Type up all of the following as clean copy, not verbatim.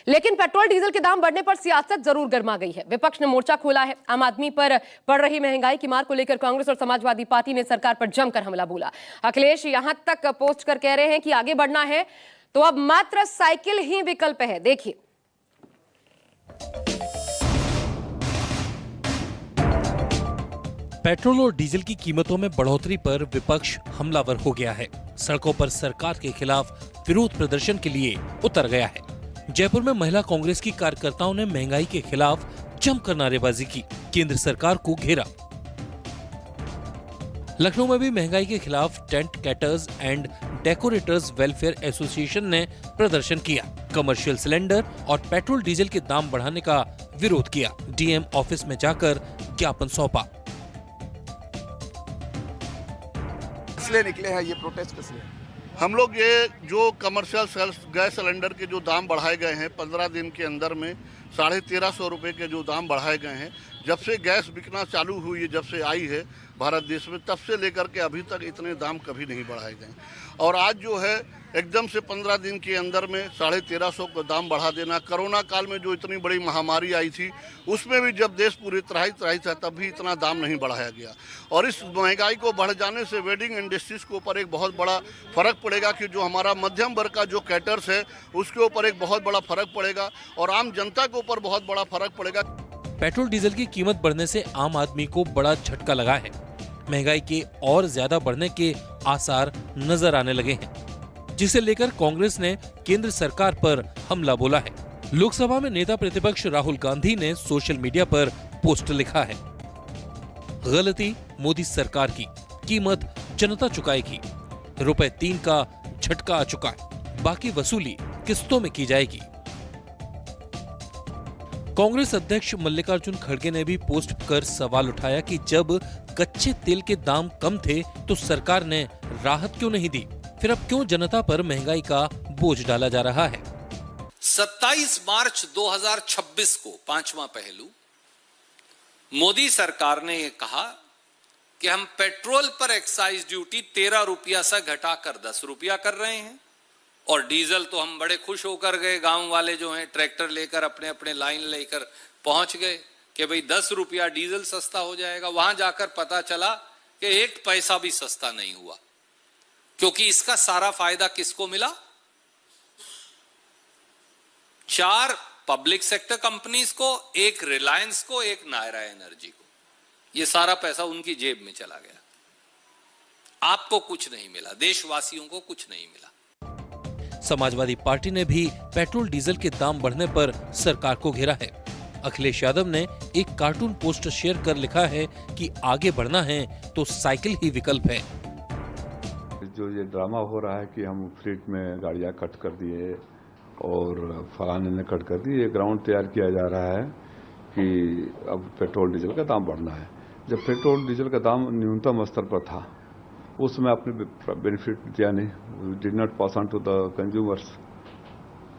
लेकिन petrol diesel के दाम बढ़ने पर सियासत जरूर गर्मा गई है। विपक्ष ने मोर्चा खोला है। आम आदमी पर पड़ रही महंगाई की मार को लेकर कांग्रेस और समाजवादी पार्टी ने सरकार पर जमकर हमला बोला। अखिलेश यहां तक पोस्ट कर कह रहे हैं कि आगे बढ़ना है तो अब मात्र साइकिल ही विकल्प है। देखिए, पेट्रोल और डीजल की कीमतों में बढ़ोतरी पर विपक्ष हमलावर हो गया है। सड़कों पर सरकार के खिलाफ विरोध प्रदर्शन के लिए उतर गया है। जयपुर में महिला कांग्रेस की कार्यकर्ताओं ने महंगाई के खिलाफ जमकर नारेबाजी की, केंद्र सरकार को घेरा। लखनऊ में भी महंगाई के खिलाफ tent caterers and decorators welfare association ने प्रदर्शन किया। कमर्शियल सिलेंडर और पेट्रोल डीजल के दाम बढ़ाने का विरोध किया। डीएम ऑफिस में जाकर ज्ञापन सौंपा। इसलिए निकले हैं ये प्रोटेस्ट इसलिए। हम लोग ये जो कमर्शियल गैस सिलेंडर के जो दाम बढ़ाए गए हैं 15 दिन के अंदर में 1350 रुपए के जो दाम बढ़ाए गए हैं, जब से गैस बिकना चालू हुई है, जब से आई है भारत देश में, तब से लेकर के अभी तक इतने दाम कभी नहीं बढ़ाए गए। और आज जो है एकदम से 15 दिन के अंदर में 1350 का दाम बढ़ा देना। कोरोना काल में जो इतनी बड़ी महामारी आई थी उसमें भी जब देश पूरी त्राही था तब भी इतना दाम नहीं बढ़ाया गया। और इस महंगाई को बढ़ जाने से वेडिंग इंडस्ट्रीज के ऊपर एक बहुत बड़ा फर्क पड़ेगा कि जो हमारा मध्यम वर्ग का जो कैटर्स है उसके ऊपर एक बहुत बड़ा फर्क पड़ेगा और आम जनता के ऊपर बहुत बड़ा फर्क पड़ेगा। पेट्रोल डीजल की कीमत बढ़ने से आम आदमी को बड़ा झटका लगा है। महंगाई के और ज्यादा बढ़ने के आसार नजर आने लगे हैं, जिसे लेकर कांग्रेस ने केंद्र सरकार पर हमला बोला है। लोकसभा में नेता प्रतिपक्ष राहुल गांधी ने सोशल मीडिया पर पोस्ट लिखा है, गलती मोदी सरकार की, कीमत जनता चुकाएगी। ₹3 का झटका आ चुका है, बाकी वसूली किस्तों में की जाएगी। कांग्रेस अध्यक्ष मल्लिकार्जुन खड़गे ने भी पोस्ट कर सवाल उठाया कि जब कच्चे तेल के दाम कम थे तो सरकार ने राहत क्यों नहीं दी, फिर अब क्यों जनता पर महंगाई का बोझ डाला जा रहा है। 27 मार्च 2026 को, पांचवा पहलू, मोदी सरकार ने यह कहा कि हम पेट्रोल पर एक्साइज ड्यूटी 13 रुपया से घटाकर 10 रुपया कर रहे हैं। और डीजल तो हम बड़े खुश होकर गए, गांव वाले जो हैं ट्रैक्टर लेकर अपने अपने लाइन लेकर पहुंच गए कि भाई 10 रुपया डीजल सस्ता हो जाएगा। वहां जाकर पता चला कि 1 पैसा भी सस्ता नहीं हुआ, क्योंकि इसका सारा फायदा किसको मिला? 4 पब्लिक सेक्टर कंपनीज को, 1 रिलायंस को, 1 नायरा एनर्जी को। यह सारा पैसा उनकी जेब में चला गया। आपको कुछ नहीं मिला, देशवासियों को कुछ नहीं मिला। समाजवादी पार्टी ने भी पेट्रोल डीजल के दाम बढ़ने पर सरकार को घेरा है। अखिलेश यादव ने एक कार्टून पोस्ट शेयर कर लिखा है कि आगे बढ़ना है तो साइकिल ही विकल्प है। जो ये ड्रामा हो रहा है कि हम फ्लीट में गाड़ियां कट कर दिए और फलाने ने कट कर दी, ये ग्राउंड तैयार किया जा रहा है कि अब पेट्रोल डीजल का दाम बढ़ना है। जब पेट्रोल डीजल का दाम न्यूनतम स्तर पर था उसमें आपने बेनिफिट दिया नहीं, did not pass on to the consumers.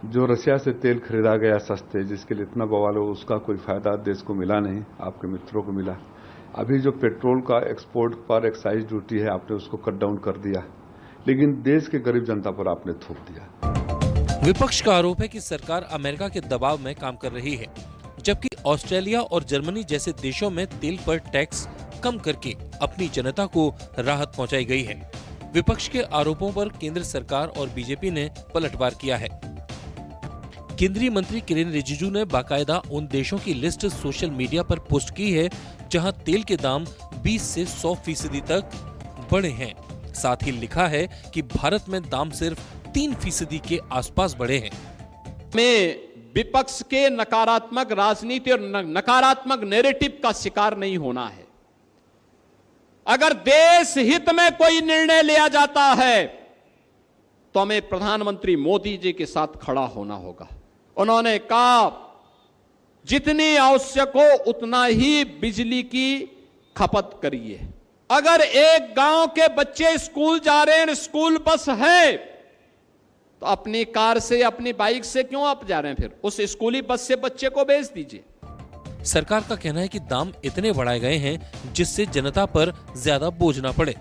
जो रशिया से तेल खरीदा गया सस्ते, जिसके लिए इतना बवाल हो, उसका कोई फायदा देश को मिला नहीं, आपके मित्रों को मिला। अभी जो पेट्रोल का एक्सपोर्ट पर एक्साइज ड्यूटी है आपने उसको कट डाउन कर दिया, लेकिन देश के गरीब जनता पर आपने थोप दिया। विपक्ष का आरोप है कि सरकार अमेरिका के दबाव में काम कर रही है, जबकि ऑस्ट्रेलिया और जर्मनी जैसे देशों में तेल पर टैक्स कम करके अपनी जनता को राहत पहुंचाई गई है। विपक्ष के आरोपों पर केंद्र सरकार और बीजेपी ने पलटवार किया है। केंद्रीय मंत्री किरेन रिजिजू ने बाकायदा उन देशों की लिस्ट सोशल मीडिया पर पोस्ट की है जहां तेल के दाम 20 से 100% तक बढ़े हैं। साथ ही लिखा है कि भारत में दाम सिर्फ 3% के आसपास बढ़े हैं। में विपक्ष के नकारात्मक राजनीति और नकारात्मक नैरेटिव का शिकार नहीं होना है। अगर देश हित में कोई निर्णय लिया जाता है तो हमें प्रधानमंत्री मोदी जी के साथ खड़ा होना होगा। उन्होंने कहा जितनी आवश्यक हो उतना ही बिजली की खपत करिए। अगर एक गांव के बच्चे स्कूल जा रहे हैं, स्कूल बस है, तो अपनी कार से, अपनी बाइक से क्यों आप जा रहे हैं? फिर उस स्कूली बस से बच्चे को भेज दीजिए। सरकार का कहना है कि दाम इतने बढ़ाए गए हैं जिससे जनता पर ज्यादा बोझ ना पड़े,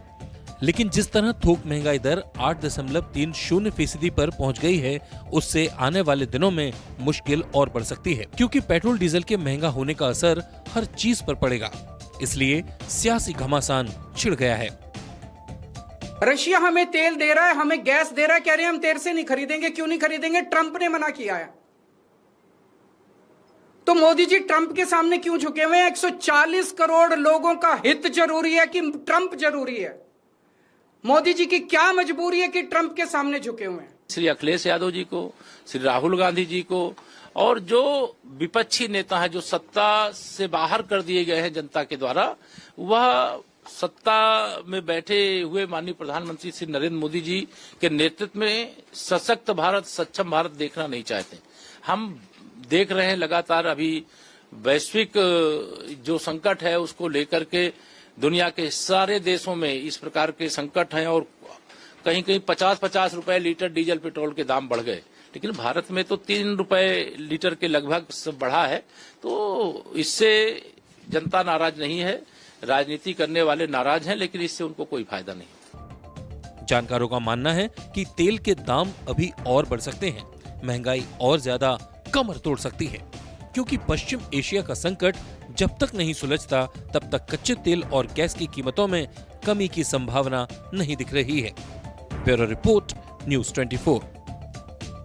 लेकिन जिस तरह थोक महंगाई दर 8.30% पर पहुंच गई है, उससे आने वाले दिनों में मुश्किल और बढ़ सकती है, क्योंकि पेट्रोल डीजल के महंगा होने का असर हर चीज पर पड़ेगा। इसलिए सियासी घमासान छिड़ गया है। रशिया हमें तेल दे रहा है, हमें गैस दे रहा है, कह रहे हैं हम तेरे से नहीं खरीदेंगे। क्यों नहीं खरीदेंगे? ट्रंप ने मना किया है। तो मोदी जी ट्रंप के सामने क्यों झुके हुए हैं? 140 करोड़ लोगों का हित जरूरी है कि ट्रंप जरूरी है? मोदी जी की क्या मजबूरी है कि ट्रंप के सामने झुके हुए हैं? श्री अखिलेश यादव जी को, श्री राहुल गांधी जी को और जो विपक्षी नेता है, जो सत्ता से बाहर कर दिए गए हैं जनता के द्वारा, वह सत्ता में बैठे हुए माननीय प्रधानमंत्री श्री नरेंद्र मोदी जी के नेतृत्व में सशक्त भारत, सक्षम भारत देखना नहीं चाहते। हम देख रहे हैं लगातार अभी वैश्विक जो संकट है उसको लेकर के दुनिया के सारे देशों में इस प्रकार के संकट हैं और कहीं कहीं 50-50 रुपए लीटर डीजल पेट्रोल के दाम बढ़ गए, लेकिन भारत में तो 3 रुपए लीटर के लगभग सब बढ़ा है। तो इससे जनता नाराज नहीं है, राजनीति करने वाले नाराज हैं, लेकिन इससे उनको कोई फायदा नहीं। जानकारों का मानना है कि तेल के दाम अभी और बढ़ सकते हैं, महंगाई और ज्यादा कमर तोड़ सकती है, क्योंकि पश्चिम एशिया का संकट जब तक नहीं सुलझता तब तक कच्चे तेल और गैस की कीमतों में कमी की संभावना नहीं दिख रही है। Bureau report, news 24।